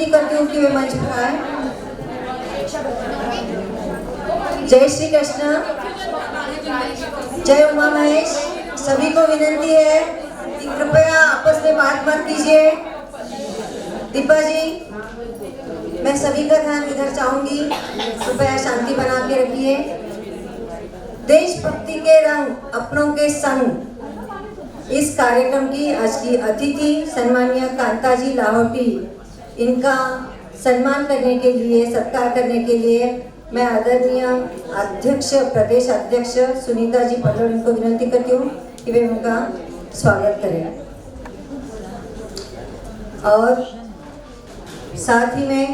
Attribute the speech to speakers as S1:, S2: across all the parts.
S1: विनंती करती हूँ कि वे मंच पर आए। जय श्री कृष्ण, जय उमा महेश। सभी को विनंती है कि कृपया आपस में बात मत कीजिए। दीपा जी, मैं सभी का ध्यान इधर चाहूंगी, कृपया शांति बना के रखिए। देशभक्ति के रंग अपनों के संग, इस कार्यक्रम की आज की अतिथि सन्माननीय कांता जी लाहौटी, इनका सम्मान करने के लिए, सत्कार करने के लिए मैं आदरणीय अध्यक्ष, प्रदेश अध्यक्ष सुनीता जी पटोल को विनंती करती हूँ कि वे उनका स्वागत करें। और साथ ही में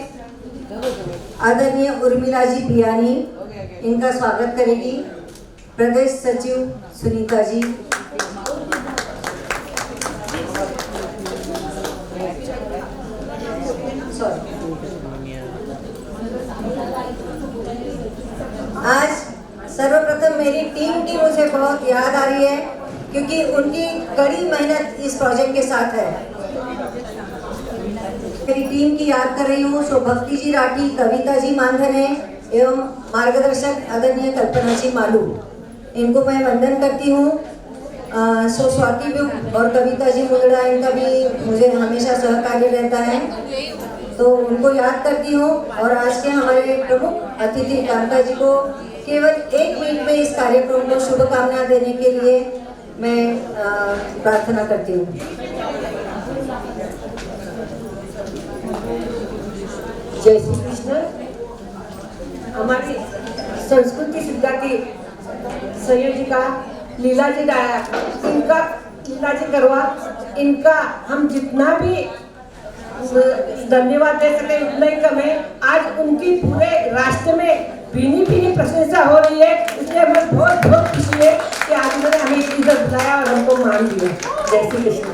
S1: आदरणीय उर्मिला जी पियानी, इनका स्वागत करेगी प्रदेश सचिव सुनीता जी। आज सर्वप्रथम मेरी टीम की मुझे बहुत याद आ रही है, क्योंकि उनकी कड़ी मेहनत इस प्रोजेक्ट के साथ है। मेरी टीम की याद कर रही हूँ सो भक्ति जी राठी, कविता जी मानधने एवं मार्गदर्शक आदरणीय कल्पना जी मालू, इनको मैं वंदन करती हूँ। सो स्वाति भी और कविता जी मुदड़ा, इनका भी मुझे हमेशा सहकार्य रहता है, तो उनको याद करती हूँ। और आज के हमारे प्रमुख अतिथि कांता जी को केवल 1 मिनट में इस कार्यक्रम को शुभकामना देने के लिए मैं प्रार्थना करती हूँ।
S2: जय श्री कृष्ण। हमारी संस्कृति सुविधा की संयोजिका लीलाजी डाया, इनका, लीलाजी करवा, इनका हम जितना भी धन्यवाद दे सके उतना ही कम है। आज उनकी पूरे राष्ट्र में भीनी भीनी प्रशंसा हो रही है, इसलिए हमें बहुत बहुत खुशी है कि आज उन्होंने हमें इधर बुलाया और हमको मान दिया। जय श्री कृष्ण।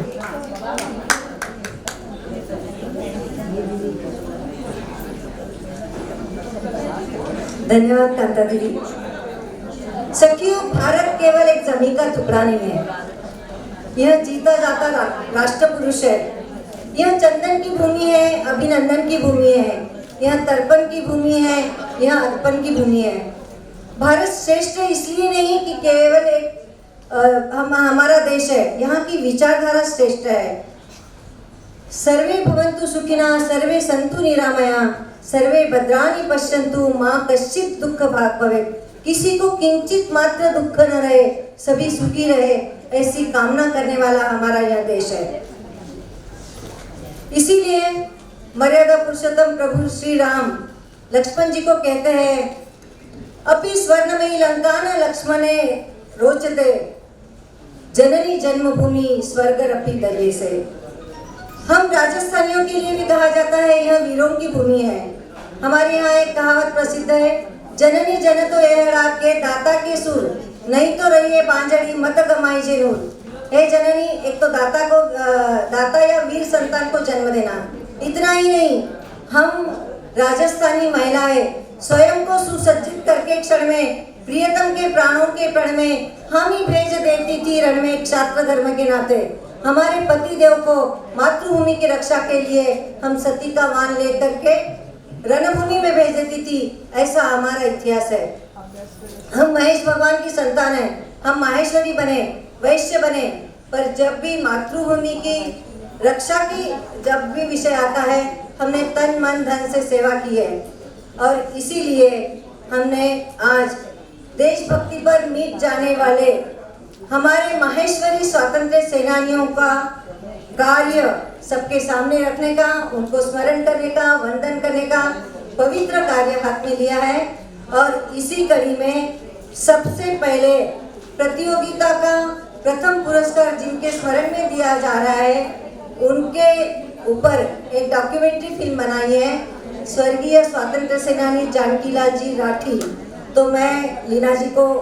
S1: धन्यवाद कांता दीदी। सखियों, भारत केवल एक जमीन का टुकड़ा नहीं है, यह जीता जाता राष्ट्र पुरुष है। यह चंदन की भूमि है, अभिनंदन की भूमि है, यह तर्पण की भूमि है, यह अर्पण की भूमि है। भारत श्रेष्ठ इसलिए नहीं कि केवल एक हमारा देश है, यहाँ की विचारधारा श्रेष्ठ है। सर्वे भवन्तु सुखिनः, सर्वे सन्तु निरामया, सर्वे भद्राणि पश्यन्तु, माँ कश्चित् दुःख भाग् भवेत्। किसी को किंचित मात्र दुख न रहे, सभी सुखी रहे, ऐसी कामना करने वाला हमारा यह देश है। इसीलिए मर्यादा पुरुषोत्तम प्रभु श्री राम लक्ष्मण जी को कहते हैं, अपि स्वर्णमयी लंका न लक्ष्मणे रोचते, जननी जन्मभूमि स्वर्गरपि दर्ये से। हम राजस्थानियों के लिए भी कहा जाता है यह वीरों की भूमि है। हमारे यहाँ एक कहावत प्रसिद्ध है, जननी जन तो एहड़ा के दाता के सुर, नहीं तो रहिए बांझड़ी मत गमाई जे नूर। हे जननी, एक तो दाता या वीर संतान को जन्म देना, इतना ही नहीं, हम राजस्थानी महिलाएं स्वयं को सुसज्जित करके क्षण में प्रियतम के प्राणों के प्रण में हम ही भेज देती थी रण में क्षात्र धर्म के नाते। हमारे पति देव को मातृभूमि की रक्षा के लिए हम सती का मान लेकर के रणभूमि में भेज देती थी, ऐसा हमारा इतिहास है। हम महेश भगवान की संतान है, हम माहेश्वरी बने, वैश्य बने, पर जब भी मातृभूमि की रक्षा की जब भी विषय आता है, हमने तन मन धन से सेवा की है। और इसीलिए हमने आज देशभक्ति पर मिट जाने वाले हमारे माहेश्वरी स्वातंत्र सेनानियों का कार्य सबके सामने रखने का, उनको स्मरण करने का, वंदन करने का पवित्र कार्य हाथ में लिया है। और इसी कड़ी में सबसे पहले प्रतियोगिता का प्रथम पुरस्कार जिनके स्मरण में दिया जा रहा है, उनके ऊपर एक डॉक्यूमेंट्री फिल्म बनाई है स्वर्गीय स्वतंत्र सेनानी जानकीलाल जी राठी। तो मैं लीना जी को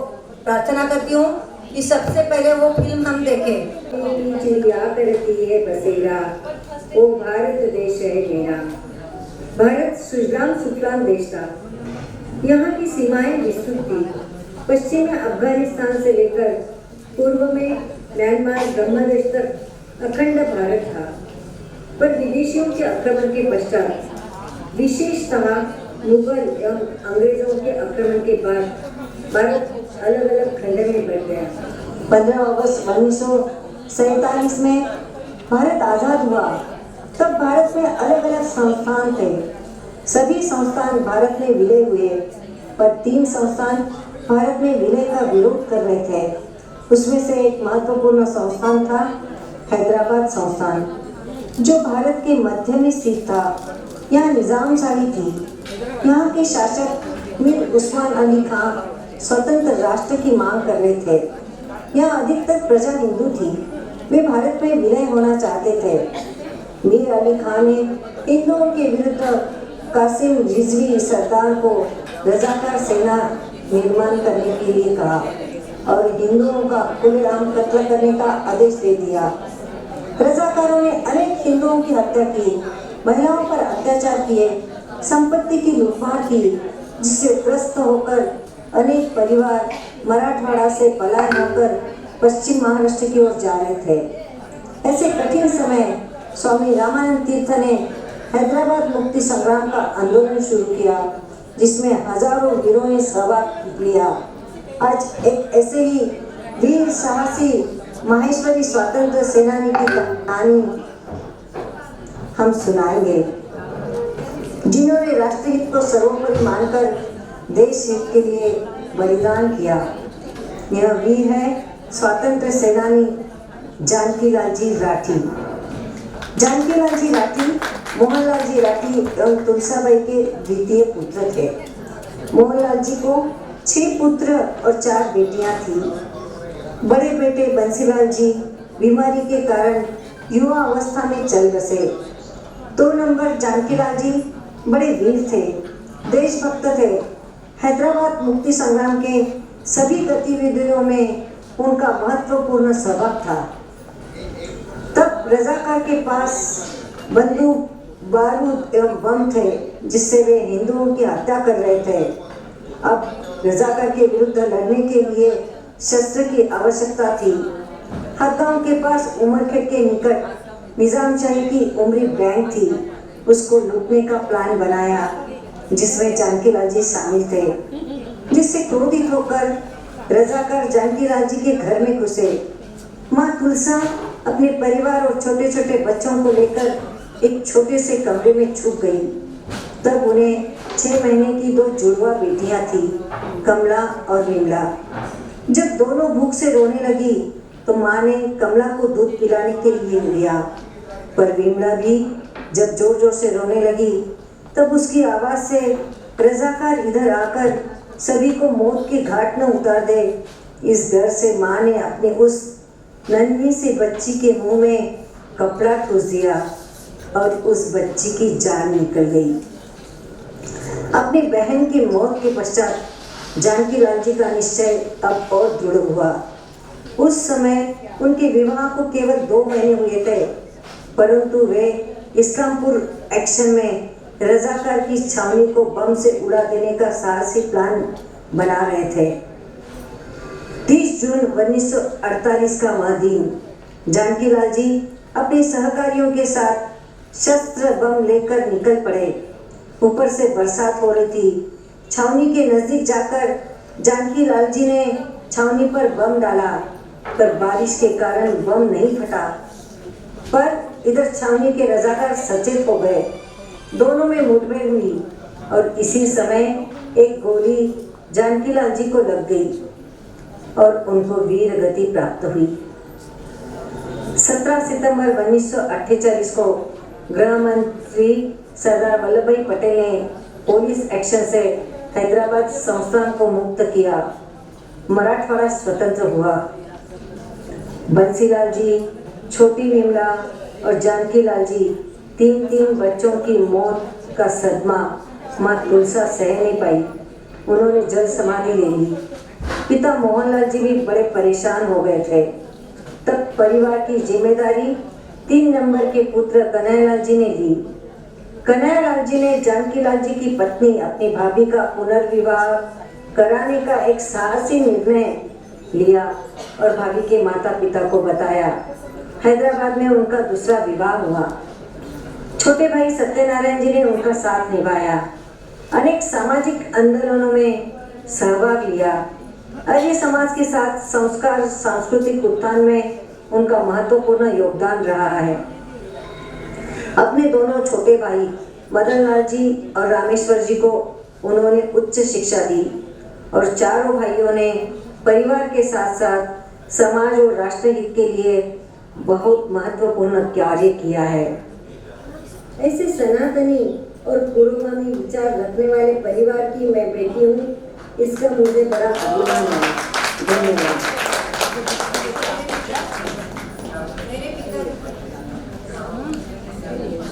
S1: प्रार्थना करती हूँ कि सबसे पहले वो फिल्म हम देखें।
S3: चिड़िया करती है बसेरा, वो भारत देश है मेरा। भारत सुजलाम सुफलाम देश था। यहाँ की सीमाएं विस्तृत थी। पश्चिम में अफगानिस्तान से लेकर पूर्व में म्यांमार ब्रह्मदेश तक अखंड भारत था। पर विदेशियों के आक्रमण के पश्चात विशेषतः मुगल एवं अंग्रेजों के आक्रमण के बाद भारत अलग अलग खंड में बढ़ गया।
S1: 15 अगस्त 1947 में भारत आज़ाद हुआ। तब भारत में अलग अलग संस्थान थे। सभी संस्थान भारत में विलय हुए, पर 3 संस्थान भारत में विलय का विरोध कर रहे थे। उसमें से एक महत्वपूर्ण संस्थान था हैदराबाद संस्थान, जो भारत के मध्य में स्थित था। यहाँ निजामशाही थी। यहाँ के शासक मीर उस्मान अली खान स्वतंत्र राष्ट्र की मांग कर रहे थे। यहाँ अधिकतर प्रजा हिंदू थी। वे भारत में विलय होना चाहते थे। मीर अली खान ने हिंदुओं के विरुद्ध कासिम रिजवी सरदार को रजाकार सेना निर्माण करने के लिए कहा और हिंदुओं का खुलेआम कत्ल करने का आदेश दे दिया। रजाकारों ने अनेक हिंदुओं की हत्या की, महिलाओं पर अत्याचार किए, संपत्ति की लूटमार की, जिससे त्रस्त होकर अनेक परिवार मराठवाड़ा से पलायन होकर पश्चिम महाराष्ट्र की ओर जा रहे थे। ऐसे कठिन समय स्वामी रामानंद तीर्थ ने हैदराबाद मुक्ति संग्राम का आंदोलन शुरू किया, जिसमें हजारों वीरों ने सहभाग लिया। आज एक ऐसे ही वीर साहसी माहेश्वरी स्वतंत्र सेनानी की कहानी हम सुनाएंगे, जिन्होंने राष्ट्रहित को सर्वोपरि मानकर देश हित के लिए बलिदान किया। यह वीर है स्वतंत्र सेनानी जानकीलाल जी राठी। जानकीलाल जी राठी मोहनलाल जी राठी एवं तुलसाबाई के द्वितीय पुत्र थे। मोहनलाल जी को 6 पुत्र और 4 बेटियां थी। बड़े बेटे बंसीलाल जी बीमारी के कारण युवा अवस्था में चल बसे। 2 नंबर जानकीलाल जी बड़े वीर थे, देशभक्त थे। हैदराबाद मुक्ति संग्राम के सभी गतिविधियों में उनका महत्वपूर्ण सहभाग था। तब रजाकार के पास बंदूक, बारूद एवं बम थे, जिससे वे हिंदुओं की हत्या कर रहे थे। अब रजाकार के विरुद्ध लड़ने के लिए शस्त्र की आवश्यकता थी। हर गांव के पास उमरखेड़ के निकट निजामशाही की उमरी बैंक थी। उसको लूटने का प्लान बनाया, जिसमें जानकीलाल जी शामिल थे। जिससे क्रोधित होकर रजाकार जानकीलाल जी के घर में घुसे। माँ तुलसा अपने परिवार और छोटे छोटे बच्चों को लेकर एक छोटे से कमरे में छुप गई। तब उन्हें 6 महीने की 2 जुड़वा बेटियां थी, कमला और विमला। जब दोनों भूख से रोने लगी तो माँ ने कमला को दूध पिलाने के लिए लिया, पर विमला भी जब जोर जोर से रोने लगी तब उसकी आवाज से रजाकार इधर आकर सभी को मौत के घाट में उतार दे, इस डर से माँ ने अपने उस नन्ही सी बच्ची के मुंह में कपड़ा ठूस दिया और उस बच्ची की जान निकल गई। अपनी बहन की मौत के पश्चात जानकीलाल जी का निश्चय अब और दृढ़ हुआ। उस समय उनके विवाह को केवल 2 महीने हुए थे, परंतु वे इस्लामपुर एक्शन में रजाकार की छावनी को बम से उड़ा देने का साहसी प्लान बना रहे थे। 30 जून 1948 का वह दिन जानकीलाल जी अपने सहकारियों के साथ शस्त्र बम लेकर निकल पड़े। ऊपर से बरसात हो रही थी। छावनी के नजदीक जाकर जानकीलाल जी ने छावनी पर बम डाला, पर बारिश के कारण बम नहीं फटा। पर इधर छावनी के रजाकार सचेत हो गए। दोनों में मुठभेड़ हुई और इसी समय एक गोली जानकीलाल जी को लग गई और उनको वीर गति प्राप्त हुई। 17 सितंबर 1948 को गृह मंत्री सरदार वल्लभ भाई पटेल ने पुलिस एक्शन से हैदराबाद संस्थान को मुक्त किया। मराठवाड़ा स्वतंत्र हुआ। बंसीलाल जी, छोटी विमला और जानकीलाल जी, 3 बच्चों की मौत का सदमा माँ तुलसा सह नहीं पाई। उन्होंने जल समाधि ले ली। पिता मोहनलाल जी भी बड़े परेशान हो गए थे। तब परिवार की जिम्मेदारी 3 नंबर के पुत्र कन्हैयालाल जी ने ली। कन्हैयालाल जी ने जानकीलाल जी की पत्नी अपनी भाभी का पुनर्विवाह कराने का एक साहसी निर्णय लिया और भाभी के माता पिता को बताया। हैदराबाद में उनका दूसरा विवाह हुआ।
S3: छोटे भाई सत्यनारायण जी ने उनका साथ निभाया, अनेक सामाजिक आंदोलनों में सहभाग लिया। आर्य समाज के साथ संस्कार सांस्कृतिक उत्थान में उनका महत्वपूर्ण योगदान रहा है। अपने दोनों छोटे भाई मदन लाल जी और रामेश्वर जी को उन्होंने उच्च शिक्षा दी और चारों भाइयों ने परिवार के साथ साथ समाज और राष्ट्र हित के लिए बहुत महत्वपूर्ण कार्य किया है। ऐसे सनातनी और पूर्वगामी विचार रखने वाले परिवार की मैं बेटी हूँ, इसका मुझे बड़ा अभिमान है। धन्यवाद।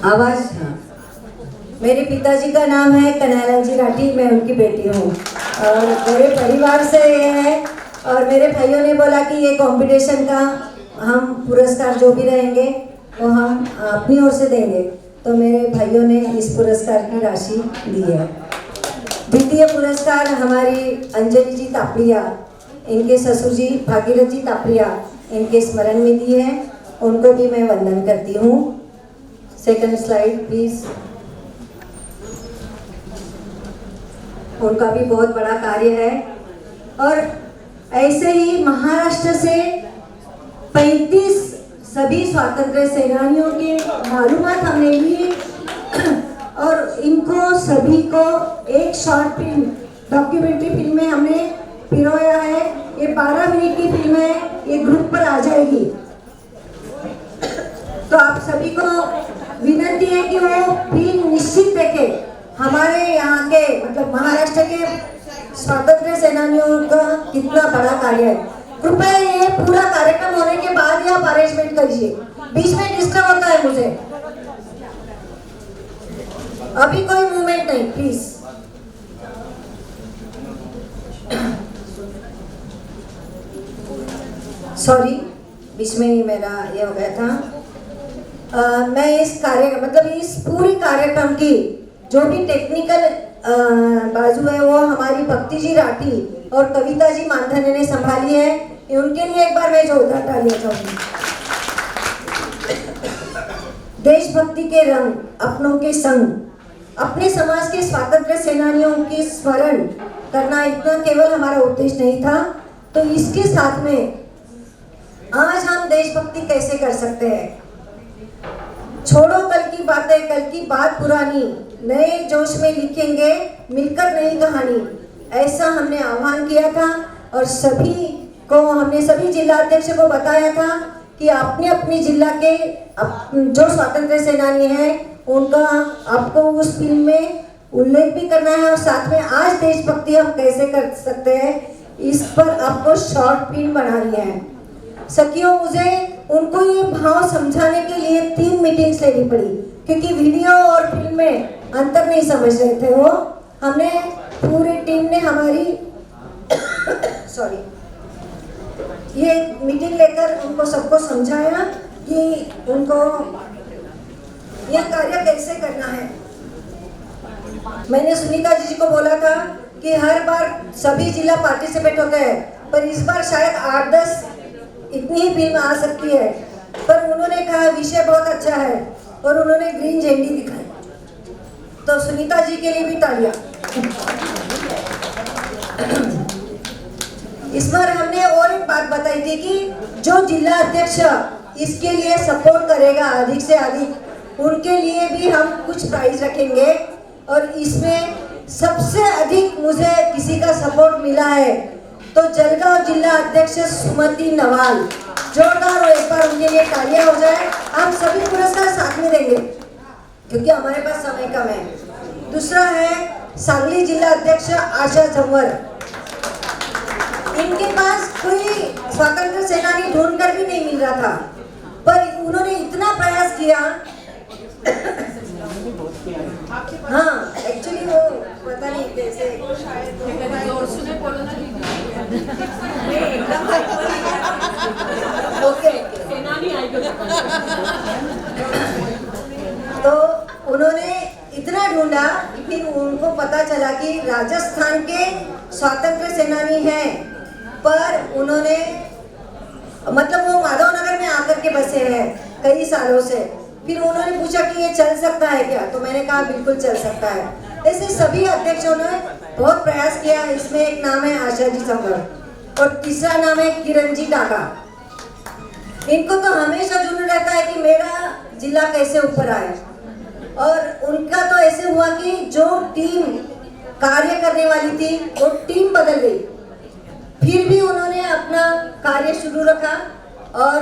S1: आवाज। हाँ, मेरे पिताजी का नाम है कन्हैयालाल जी राठी, मैं उनकी बेटी हूँ और मेरे परिवार से ये है। और मेरे भाइयों ने बोला कि ये कंपटीशन का हम पुरस्कार जो भी रहेंगे वो हम अपनी ओर से देंगे, तो मेरे भाइयों ने इस पुरस्कार की राशि दी है। द्वितीय पुरस्कार हमारी अंजलि जी तापड़िया, इनके ससुर जी भागीरथ जी तापड़िया, इनके स्मरण में दी है, उनको भी मैं वंदन करती हूँ। Second slide please. उनका भी बहुत बड़ा कार्य है। और ऐसे ही महाराष्ट्र से 35 सभी स्वातंत्र्य सेनानियों के मालूमात हमने ली और इनको सभी को एक शॉर्ट फिल्म डॉक्यूमेंट्री फिल्म में हमने पिरोया है। ये 12 मिनट की फिल्म है, ये ग्रुप पर आ जाएगी। तो आप सभी को विनती है कि वो फिल्म निश्चित देखें। हमारे यहाँ के मतलब महाराष्ट्र के स्वतंत्र सेनानियों का कितना बड़ा कार्य है। कृपया ये पूरा कार्यक्रम होने के बाद ही आप अरेंजमेंट करिए, बीच में डिस्टर्ब होता है मुझे। अभी कोई मूवमेंट नहीं प्लीज। सॉरी, बीच में ही मेरा ये हो गया था। मैं इस कार्य मतलब इस पूरी कार्यक्रम की जो भी टेक्निकल बाजू है वो हमारी भक्ति जी राठी और कविता जी मानधने ने संभाली है। उनके लिए एक बार मैं जोरदार तालियां चाहूंगी। देशभक्ति के रंग अपनों के संग, अपने समाज के स्वतंत्र सेनानियों की स्मरण करना इतना केवल हमारा उद्देश्य नहीं था, तो इसके साथ में आज हम देशभक्ति कैसे कर सकते हैं। छोड़ो कल की बातें, कल की बात पुरानी, नए जोश में लिखेंगे मिलकर नई कहानी, ऐसा हमने आह्वान किया था। और सभी को हमने सभी जिला अध्यक्ष को बताया था कि अपने अपने जिला के जो स्वतंत्र सेनानी हैं उनका आपको उस फिल्म में उल्लेख भी करना है और साथ में आज देशभक्ति हम कैसे कर सकते हैं इस पर आपको शॉर्ट फिल्म बनानी है। सखियों, मुझे उनको ये भाव समझाने के लिए 3 मीटिंग्स लेनी पड़ी क्योंकि वीडियो और फिल्म में अंतर नहीं समझ रहे थे वो। हमने पूरी टीम ने हमारी सॉरी ये मीटिंग लेकर उनको सबको समझाया कि उनको यह कार्य कैसे करना है। मैंने सुनीता जी को बोला था कि हर बार सभी जिला पार्टिसिपेट होते हैं, पर इस बार शायद 8-10 इतनी ही फिल्म आ सकती है। पर उन्होंने कहा विषय बहुत अच्छा है और उन्होंने ग्रीन झंडी दिखाई, तो सुनीता जी के लिए भी तालियां। इस बार हमने और एक बात बताई थी कि जो जिला अध्यक्ष इसके लिए सपोर्ट करेगा अधिक से अधिक, उनके लिए भी हम कुछ प्राइज रखेंगे। और इसमें सबसे अधिक मुझे किसी का सपोर्ट मिला है तो जलगांव जिला अध्यक्ष सुमति नवाल, जोरदार एक बार उनके लिए तालियां हो जाए। हम सभी पुरस्कार साथ में देंगे क्योंकि हमारे पास समय कम है। दूसरा है सांगली जिला अध्यक्ष आशा झंवर, इनके पास कोई स्वतंत्र सेनानी ढूंढकर भी नहीं मिल रहा था, पर उन्होंने इतना प्रयास किया। हाँ, एक्चुअली वो पता नहीं कैसे ओके तो उन्होंने इतना ढूंढा फिर उनको पता चला कि राजस्थान के स्वतंत्र सेनानी हैं, पर उन्होंने मतलब वो माधवनगर में आकर के बसे हैं कई सालों से। फिर उन्होंने पूछा कि ये चल सकता है क्या, तो मैंने कहा बिल्कुल चल सकता है। ऐसे सभी अध्यक्षों ने बहुत प्रयास किया। इसमें एक नाम है आशा जी संगर और तीसरा नाम है किरण जी टाका। इनको तो हमेशा जुनून रहता है कि मेरा जिला कैसे ऊपर आए, और उनका तो ऐसे हुआ कि जो टीम कार्य करने वाली थी वो टीम बदल गई, फिर भी उन्होंने अपना कार्य शुरू रखा और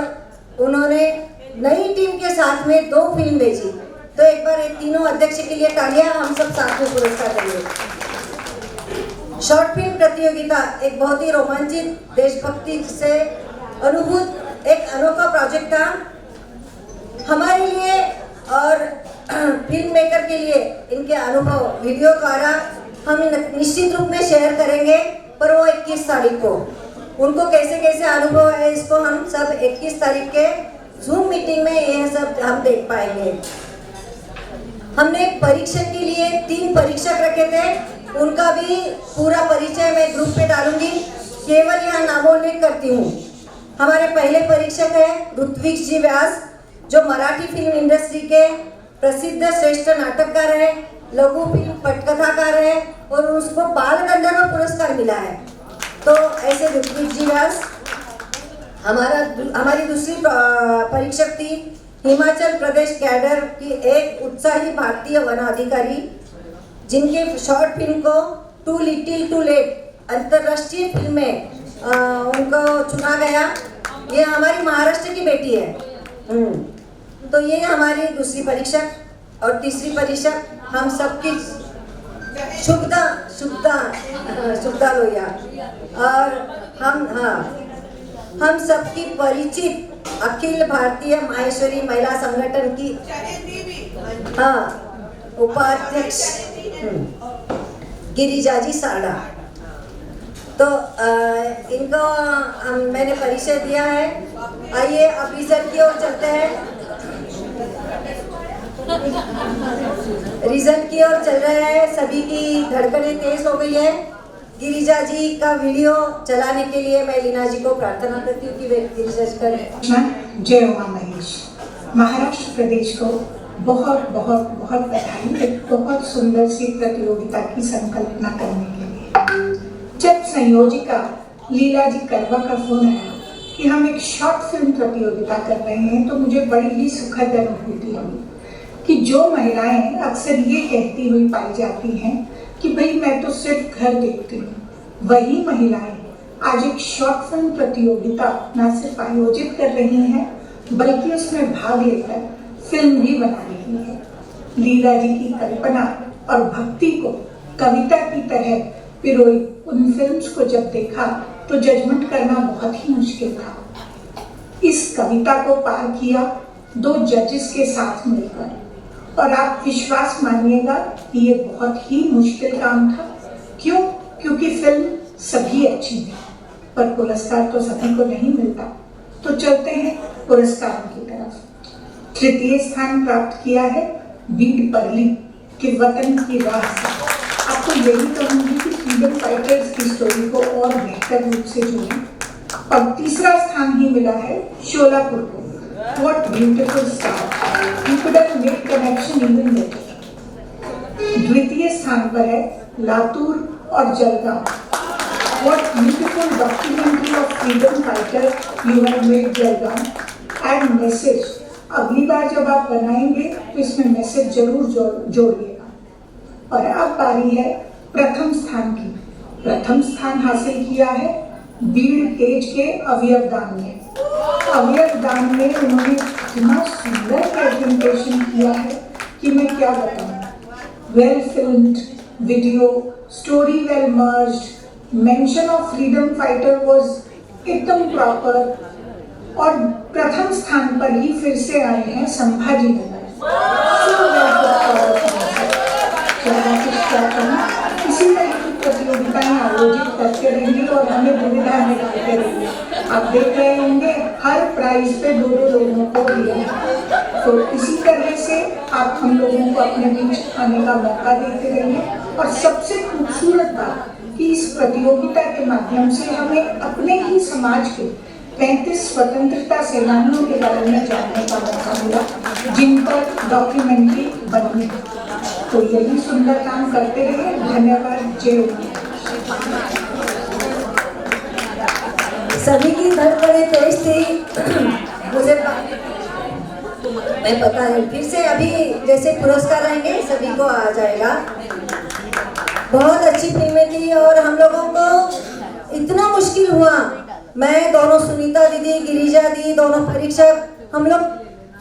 S1: उन्होंने नई टीम के साथ में 2 फिल्म भेजी। तो एक बार ये तीनों अध्यक्ष के लिए तालियां, हम सब साथ में पुरस्कार देंगे। शॉर्ट फिल्म प्रतियोगिता एक बहुत ही रोमांचित, देशभक्ति से अनुभूत एक अनोखा प्रोजेक्ट था हमारे लिए और फिल्म मेकर के लिए। इनके अनुभव वीडियो द्वारा हम निश्चित रूप में शेयर करेंगे, पर वो 21 तारीख को उनको कैसे कैसे अनुभव है इसको हम सब 21 तारीख के जूम मीटिंग में यह सब हम देख पाएंगे। हमने परीक्षण के लिए 3 परीक्षक रखे थे, उनका भी पूरा परिचय मैं ग्रुप पे डालूंगी, केवल यहाँ नामोल्लेख करती हूँ। हमारे पहले परीक्षक है ऋत्विक जी व्यास, जो मराठी फिल्म इंडस्ट्री के प्रसिद्ध श्रेष्ठ नाटककार है, लघु फिल्म पटकथाकार है और उसको बाल गंधर्व पुरस्कार मिला है। तो ऐसे ऋत्विक जी व्यास। हमारी दूसरी परीक्षक थी हिमाचल प्रदेश कैडर की एक उत्साही भारतीय वन अधिकारी, जिनके शॉर्ट फिल्म को टू लिटिल टू लेट अंतर्राष्ट्रीय फिल्म में उनको चुना गया। ये हमारी महाराष्ट्र की बेटी है। तो ये हमारी दूसरी परीक्षक और तीसरी परीक्षक हम सबकी शुभदा लोहिया और हम सबकी परिचित अखिल भारतीय माहेश्वरी महिला संगठन की उपाध्यक्ष गिरिजा जी साड़ा। तो इनको मैंने परिचय दिया है। आइए अब रिजल्ट की ओर चलते हैं। रिजल्ट की ओर चल रहे हैं, सभी की धड़कनें तेज हो गई है। गिरिजा जी का वीडियो चलाने के लिए मैं लीना जी को प्रार्थना करती हूँ कि वे गिरिजा जी करें।
S4: जय उमा महेश। महाराष्ट्र प्रदेश को बहुत बहुत बहुत बधाई एक बहुत सुंदर सी प्रतियोगिता की संकल्पना करने के लिए। जब संयोजिका लीला जी करवा का फोन आया कि हम एक शॉर्ट फिल्म प्रतियोगिता कर रहे हैं, तो मुझे बड़ी ही सुखद अनुभूति हुई कि जो महिलाएं अक्सर ये कहती हुई पाई जाती हैं कि भाई मैं तो सिर्फ घर देखती हूँ, वही महिलाएं आज एक शॉर्ट फिल्म प्रतियोगिता न सिर्फ आयोजित कर रही हैं बल्कि उसमें भाग लेकर फिल्म भी बना रही है। लीला जी की कल्पना और भक्ति को कविता की तरह पिरोई उन फिल्म्स को जब देखा तो जजमेंट करना बहुत ही मुश्किल था। इस कविता को पार किया 2 जजेस के साथ मिलकर, और आप विश्वास मानिएगा कि ये बहुत ही मुश्किल काम था। क्यों? क्योंकि फिल्म सभी अच्छी थी, पर पुरस्कार तो सभी को नहीं मिलता। तो चलते हैं पुरस्कारों की तरफ। तृतीय स्थान प्राप्त किया है बीड परली के वतन की राह से। आपको यही कहूंगी कि फ्रीडम फाइटर्स की स्टोरी को और बेहतर रूप से जोड़ें। और तीसरा स्थान ही मिला है शोलापुर को। What beautiful start! You could have made connection even better. द्वितीय स्थान पर है लातूर और Jalgaon. What beautiful documentary of freedom fighter you have made Jalgaon and message. अगली बार जब आप बनाएंगे तो इसमें मैसेज जरूर जोड़िएगा। और अब बारी है प्रथम स्थान की। प्रथम स्थान हासिल किया है बीड़ तेज के अवयव दान ने। अवयव दान में उन्होंने इतना सुंदर प्रेजेंटेशन किया है कि मैं क्या बताऊं। Well filmed video, story well merged, mention of freedom fighter was एकदम प्रॉपर। और प्रथम स्थान पर ही फिर से आए हैं संभाजी नगर। इसी तरह की प्रतियोगिताएं आयोजित करते रहेंगे और हमें दुविधा में डालते रहेंगे। आप देख रहे होंगे हर प्राइज पे 2 लोगों को दिया है। तो इसी तरह से आप हम लोगों को अपने बीच आने का मौका देते रहिए। और सबसे खूबसूरत बात कि इस प्रतियोगिता के माध्यम से हमें अपने ही समाज के 35 स्वतंत्रता सेनानियों के बारे में जानने का मौका मिला, जिन पर डॉक्यूमेंट्री बनी। तो यही सुंदर काम करते रहे। धन्यवाद। जय हिंद।
S1: सभी की धड़कनें तेज थी। मुझे मैं पता नहीं, फिर से अभी जैसे पुरस्कार आएंगे सभी को आ जाएगा। बहुत अच्छी फिल्में थी और हम लोगों को इतना मुश्किल हुआ। मैं दोनों सुनीता दीदी, गिरिजा दी, दोनों परीक्षक, हम लोग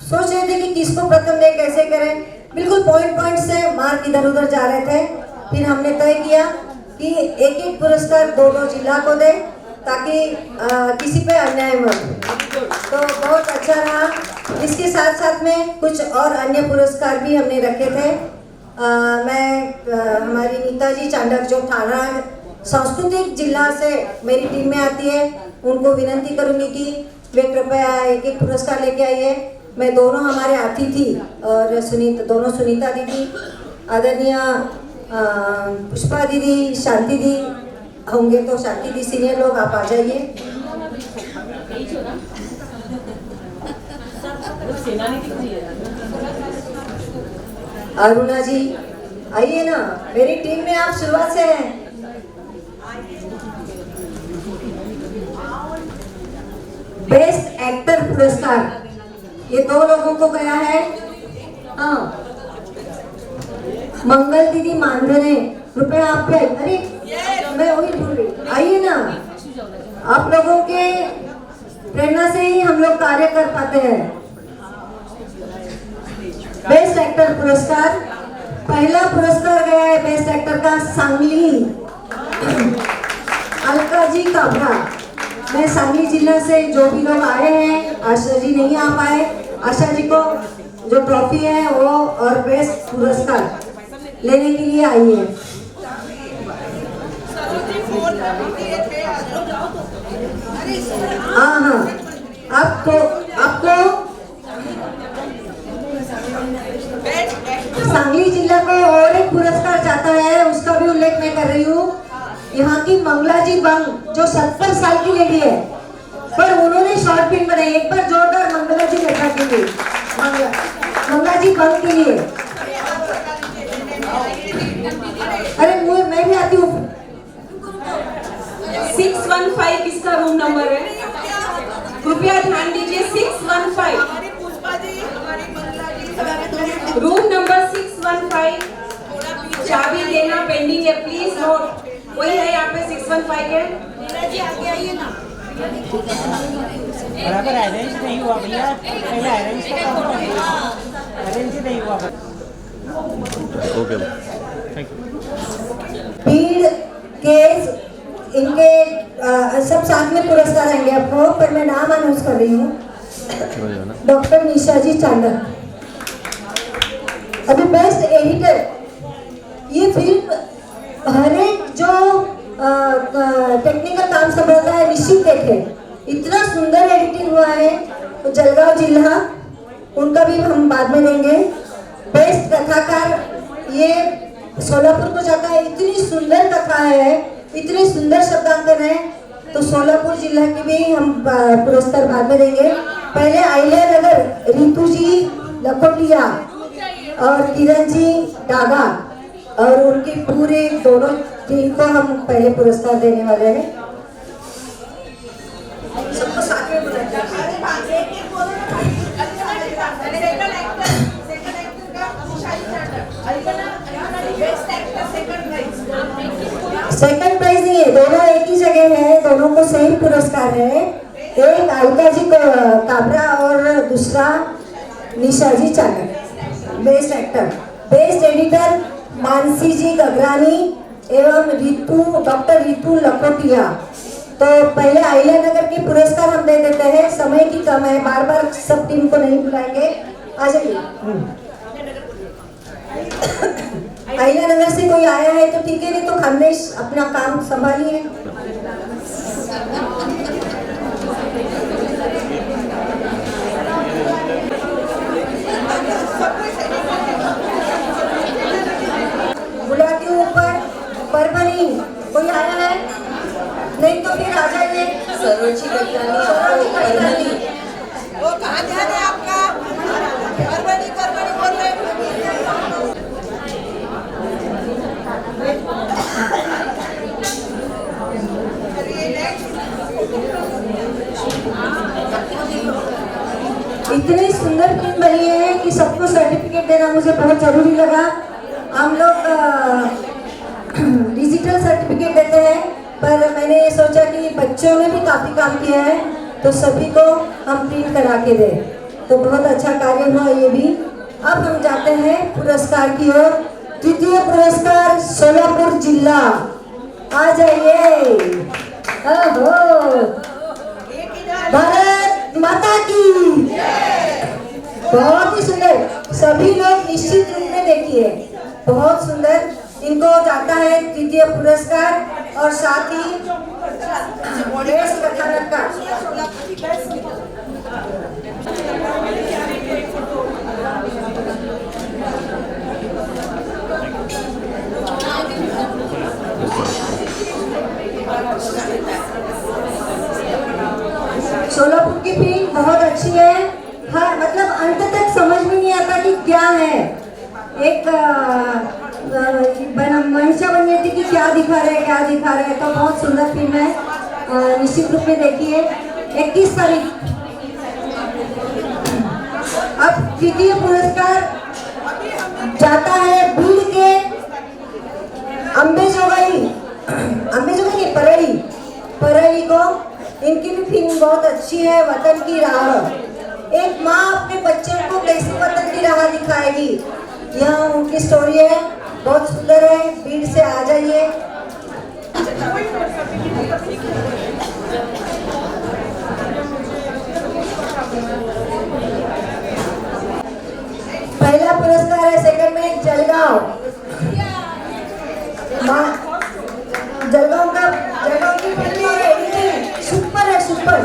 S1: सोच रहे थे कि किसको प्रथम दे, कैसे करें। बिल्कुल पॉइंट से मार्क इधर उधर जा रहे थे। फिर हमने तय किया कि एक एक पुरस्कार दोनों जिला को दे, ताकि किसी पे अन्याय मत हो। तो बहुत अच्छा रहा। इसके साथ साथ में कुछ और अन्य पुरस्कार भी हमने रखे थे। हमारी नीताजी चांडक जो थाना सांस्कृतिक जिला से मेरी टीम में आती है, उनको विनंती करूंगी कि वे कृपया एक एक पुरस्कार लेके आइए। मैं दोनों हमारे अतिथि और दोनों सुनीता दीदी, आदरणीय पुष्पा दीदी, शांति दी होंगे, तो शांति दी सीनियर लोग आप आ जाइए। अरुणा जी आइए ना, मेरी टीम में आप शुरुआत से हैं। बेस्ट एक्टर पुरस्कार ये दो लोगों को गया है। हाँ, मंगल दीदी मानधने, रुपए आप पे। अरे मैं वही भूल रही, आइए ना। आप लोगों के प्रेरणा से ही हम लोग कार्य कर पाते हैं। बेस्ट एक्टर पुरस्कार, पहला पुरस्कार गया है बेस्ट एक्टर का सांगली अलकाजी काबरा। मैं सांगली जिला से जो भी लोग आए हैं, आशा जी नहीं आ पाए, आशा जी को जो ट्रॉफी है वो और बेस्ट पुरस्कार लेने के लिए आई है। हाँ, आपको सांगली जिला को और एक पुरस्कार जाता है, उसका भी उल्लेख मैं कर रही हूँ। यहाँ की मंगला जी बंग जो 70 साल की लेडी है, पर उन्होंने शॉर्ट फिल्म बनाई। एक बार जोरदार मंगला जी देखा के लिए, मंगला जी बंग के लिए। अरे मैं भी आती हूँ।
S2: 615 किसका रूम नंबर है? कृपया ध्यान दीजिए। 615 रूम नंबर 615। चाबी देना पेंडिंग है, प्लीज नोट। वही है यहाँ पे 615 के।
S5: आगे आइए ना। बराबर अरेंज नहीं हुआ भैया, पहले अरेंज नहीं हुआ। Okay, thank you.
S1: भीड़ केस इनके सब साथ में पुरस्कार आएंगे आपको, पर मैं नाम अनाउंस कर रही हूँ। डॉक्टर निशा जी चांडक। अभी बेस्ट एडिटर, ये फिल्म हर एक जो टेक्निकल काम संभालता है निश्चित देखे, इतना सुंदर एडिटिंग हुआ है। तो जलगांव जिला, उनका भी हम बाद में देंगे। बेस्ट कथाकार ये सोलापुर को जाता है। इतनी सुंदर कथा है, इतने सुंदर शब्दांकन है, तो सोलापुर जिला की भी हम पुरस्कार बाद में देंगे। पहले अहिल्यानगर रितु जी लखोटिया और किरण जी डागा और उनकी पूरे दोनों टीम को हम पहले पुरस्कार देने वाले हैं। सबको साथ में बुलाते हैं। सेकंड प्राइज नहीं है, दोनों एक ही जगह है, दोनों को सेम पुरस्कार है। एक अलका जी काबरा और दूसरा Nisha ji Chandak. Best actor, best editor Mansi ji Gagrani एवं डॉक्टर रितु लखोटिया। तो पहले अहिल्यानगर के पुरस्कार हम दे देते हैं, समय की कम है, बार बार सब टीम को नहीं बुलाएंगे। आ जाइए। अहिल्यानगर से कोई आया है तो ठीक है, नहीं तो खानदेश अपना काम संभालिए। बुलाती हूँ ऊपर। परभनी कोई आया है? नहीं तो फिर आ जाइए।
S6: सर्वोच्च कल्याणी ध्यान है आपका? परवड़ी बोल रहे हैं।
S1: इतनी सुंदर फिल्म बनी है कि सबको सर्टिफिकेट देना मुझे बहुत जरूरी लगा। हम लोग डिजिटल सर्टिफिकेट देते हैं, पर मैंने सोचा कि बच्चों ने भी काफी काम किया है तो सभी को हम प्रिंट करा के दें, तो बहुत अच्छा कार्य हुआ ये भी। अब हम जाते हैं पुरस्कार की ओर। द्वितीय पुरस्कार सोलापुर जिला, आ जाइए। ओहो, भारत माता की बहुत ही सुंदर, सभी लोग निश्चित रूप में देखिए, बहुत सुंदर। इनको जाता है तृतीय पुरस्कार और साथ ही बेस्ट कथानक का। सोलापुर की फिल्म बहुत अच्छी है। हाँ, मतलब अंत तक समझ में नहीं आता कि क्या है। एक मंशा बन जाती कि क्या दिखा रहे हैं, तो बहुत सुंदर फिल्म है, निश्चित रूप में देखिए। 21 तारीख। अब तृतीय पुरस्कार जाता है बीड़ के अंबेजोगाई नहीं, परई को। इनकी भी फिल्म बहुत अच्छी है, वतन की राह। एक माँ अपने बच्चे को कैसे वतन की राह दिखाएगी, यह उनकी स्टोरी है, बहुत सुंदर है। भीड़ से आ जाइए। पहला पुरस्कार है सेकंड में जलगांव। जलगांव की फिल्म है, सुपर है, सुपर।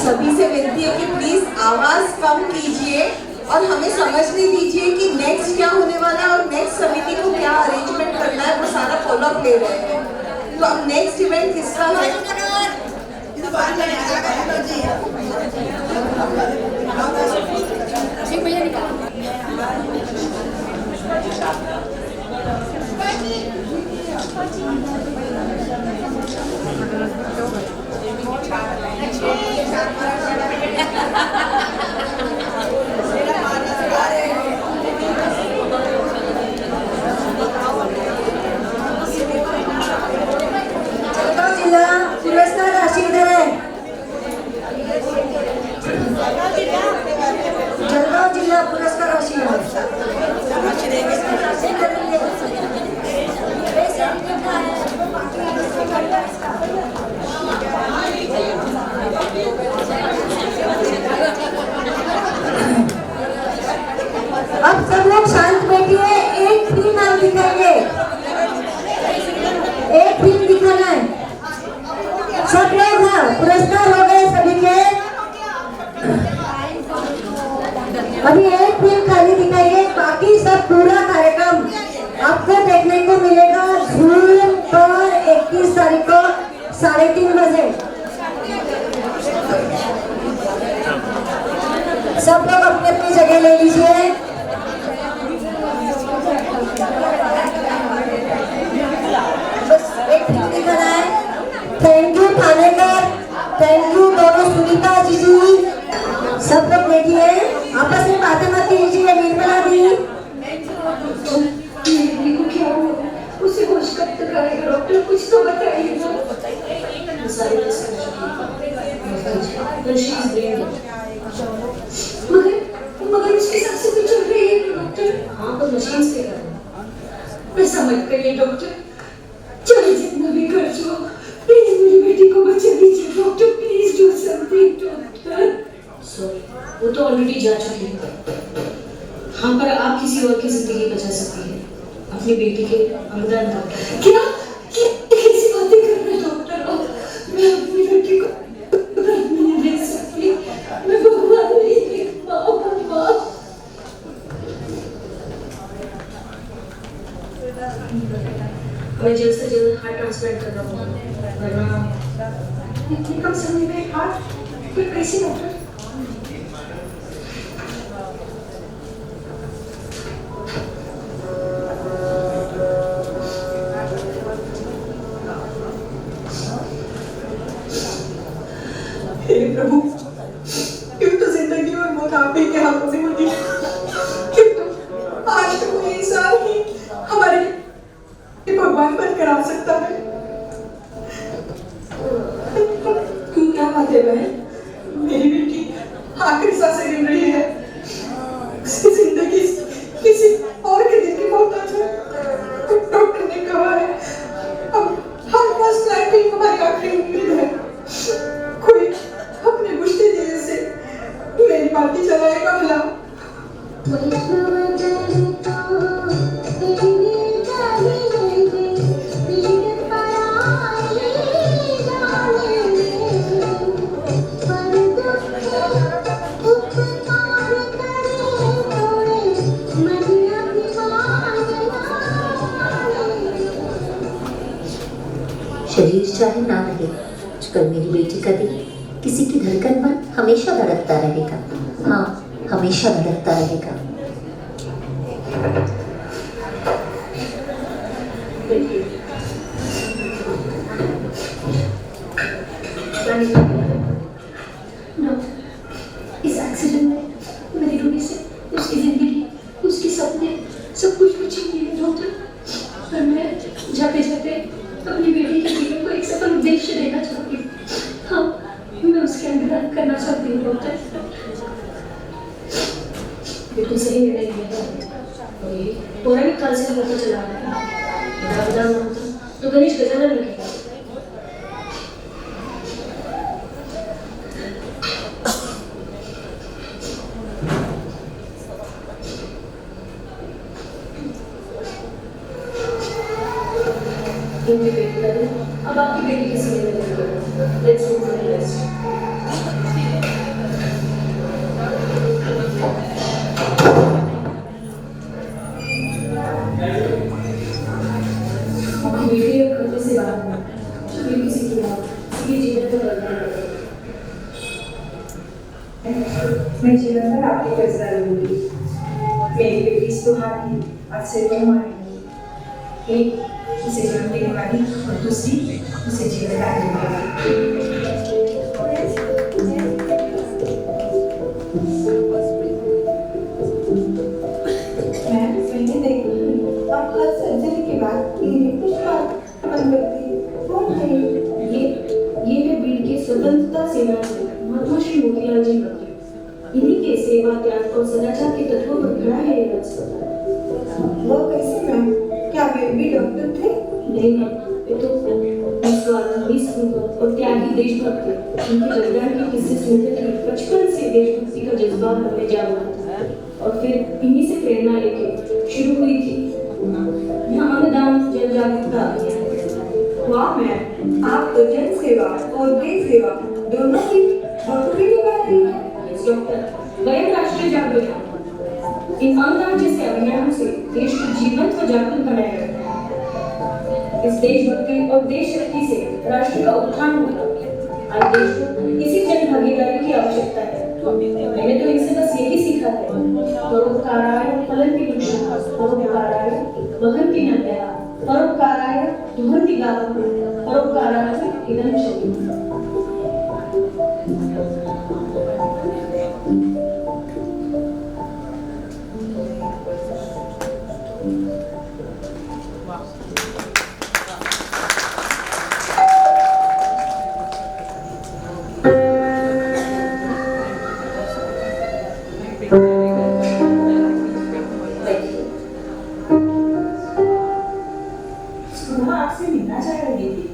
S7: सभी से विनती है कि प्लीज आवाज कम कीजिए और हमें समझने दीजिए कि नेक्स्ट क्या होने वाला है और नेक्स्ट समिति को क्या अरेंजमेंट करना है, वो सारा फॉलो अप ले रहे हैं। तो अब नेक्स्ट इवेंट किसका है?
S1: थैंक यू थानेकर, थैंक यू दोनों सुनीता जी। सब लोग बैठिए, आपस में बातें मत कीजिए। निर्मला दी,
S3: बेटी को क्या हुआ? उसे होश कब तक आएगा डॉक्टर? कुछ तो बताइए ना। मगर मगर उसके साथ से कुछ चल रही है डॉक्टर। हाँ तो मशीन से कर। ऐसा मत करिए डॉक्टर, चाहे जितना भी खर्च हो, प्लीज मेरी बेटी को बचा लीजिए doctor. Please do something doctor.
S8: Sorry, वो तो ऑलरेडी जा चुकी है। हाँ, पर आप किसी और की जिंदगी बचा सकती हैं अपनी बेटी के अंगदान करके।
S3: क्या कैसी बातें कर रहे हैं डॉक्टर? मैं अपनी बेटी को नहीं देख सकती। मैं भगवान नहीं देख पाऊंगा।
S8: मैं जल्द से जल्द हार्ट ट्रांसप्लांट कर रहा हूँ, वरना
S3: इतने कम समय में हार्ट फिर कैसे डॉक्टर?
S2: हे प्रभु, क्यों तो जिंदगी और मौत आप ही के हाथों में होती है। क्यों तो आज तो कोई इंसान ही हमारे भगवान बन कर आ सकता है। क्यों, क्या बात है बहन? मेरी बेटी आखिरी सांसें गिन रही है। उसकी जिंदगी किसी और के दिल की मोहताज है। डॉक्टर ने कहा है अब हार्ट ट्रांसप्लांट ही हमारी आखिरी उम्मीद है। कोई अपने बुझते दिल से मेरी बातें चलाएगा भला।
S9: शरीर चाहे ना रहे, कल मेरी बेटी का दिल किसी की धड़कन पर हमेशा धड़कता रहेगा। हाँ, हमेशा धड़कता रहेगा।
S3: इस एक्सीडेंट में मेरी रोगी से उसकी जिंदगी, उसके सपने, सब कुछ छीन लिया डॉक्टर। पर मैं जाते जाते अपनी बेटी के जीवन को एक सफल उद्देश्य देना चाहती हूँ। हाँ, मैं उसके अंगदान करना चाहती हूँ डॉक्टर।
S8: बिल्कुल सही निर्णय लिया है। और ये पौराणिक काल से होता चला आ रहा है। मेरा वरदान मंत्र तो गणेश गजानन रखेगा। इनकी बेटी का दिन अब आपकी बेटी के सीने में लगेगा। Let's hope for the best. बेटी अब खतरे से बाहर है। फिर किसी की मौत, किसी जीवन को बदलने लगे।
S3: मैं जीवन भर आपकी कर्जदार रहूंगी। मेरी बेटी सुहानी और से तुम्हारी, एक उसे जन्म देने वाली और दूसरी उसे जीवन देने वाली। मैं मैंने देखी आप हर सर्जरी के बाद मेरी कुछ बात बन करती कौन है?
S8: ये है बीड़ के स्वतंत्रता सेनानी महात्मा श्री मोतीलाल जी मंदिर। इन्हीं के सेवा त्याग और सदाचार के तत्वों पर खड़ा है ये अस्पताल।
S3: वो कैसे मैम? क्या वे भी डॉक्टर थे?
S8: नहीं मैम, ये तो निस्वार्थ, निस्पृह और त्यागी देशभक्त थे। उनके बलिदान के किस्से सुनते थे बचपन से देशभक्ति का जज्बा हमें जागा था। और फिर इन्हीं से प्रेरणा लेके शुरू हुई थी यहाँ अंगदान जन जागरूकता अभियान।
S3: वाह मैम, आप तो जन सेवा और देश सेवा दोनों की बखूबी निभा रही हैं।
S8: यस डॉक्टर, वयम राष्ट्रीय जागरूकता इन अंगदान जैसे अभियानों से देश को जीवंत व जागरूक बनाया जाता है। इस देशभक्ति और देशभक्ति से राष्ट्र का उत्थान होगा। आज देश को इसी जन भागीदारी की आवश्यकता है। मैंने तो इनसे बस यही सीखा है, परोपकाराय फलन्ति वृक्षः, परोपकाराय वहन्ति नद्यः, परोपकाराय दुहन्ति गावः, परोपकाराय इदं सुहा आपसे मिलना चाह रही थी।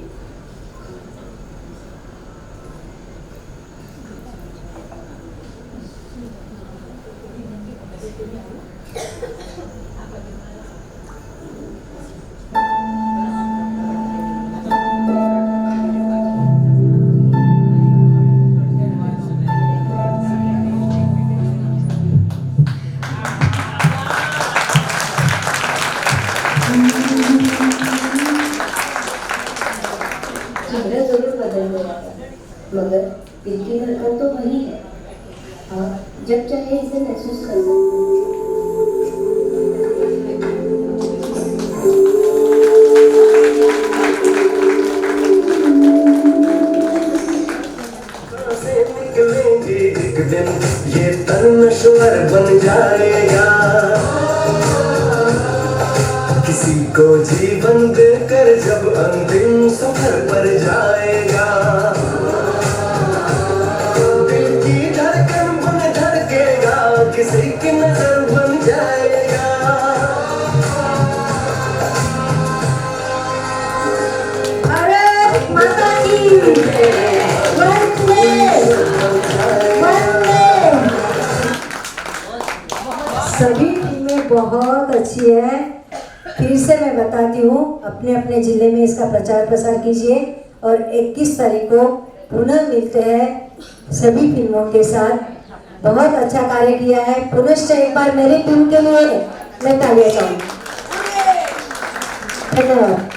S3: चेहरा जरूर बदल गया मगर दिल की धड़कन तो वही है और जब चाहे इसे महसूस कर लो।
S10: से निकलेंगे एक दिन ये तन नश्वर बन जाएगा, किसी को जीवन देकर जब अंतिम सफर पर जाएगा, दिल की धड़कन बन धड़केगा, किसी की नजर बन जाएगा।
S1: भारत माता की वंदे वंदे। सभी टीमें बहुत अच्छी है। फिर से मैं बताती हूँ, अपने अपने जिले में इसका प्रचार प्रसार कीजिए और 21 तारीख को पुनः मिलते हैं सभी फिल्मों के साथ। बहुत अच्छा कार्य किया है। पुनश्च एक बार मेरी टीम के लिए मैं तालियां चाहूँगी। धन्यवाद।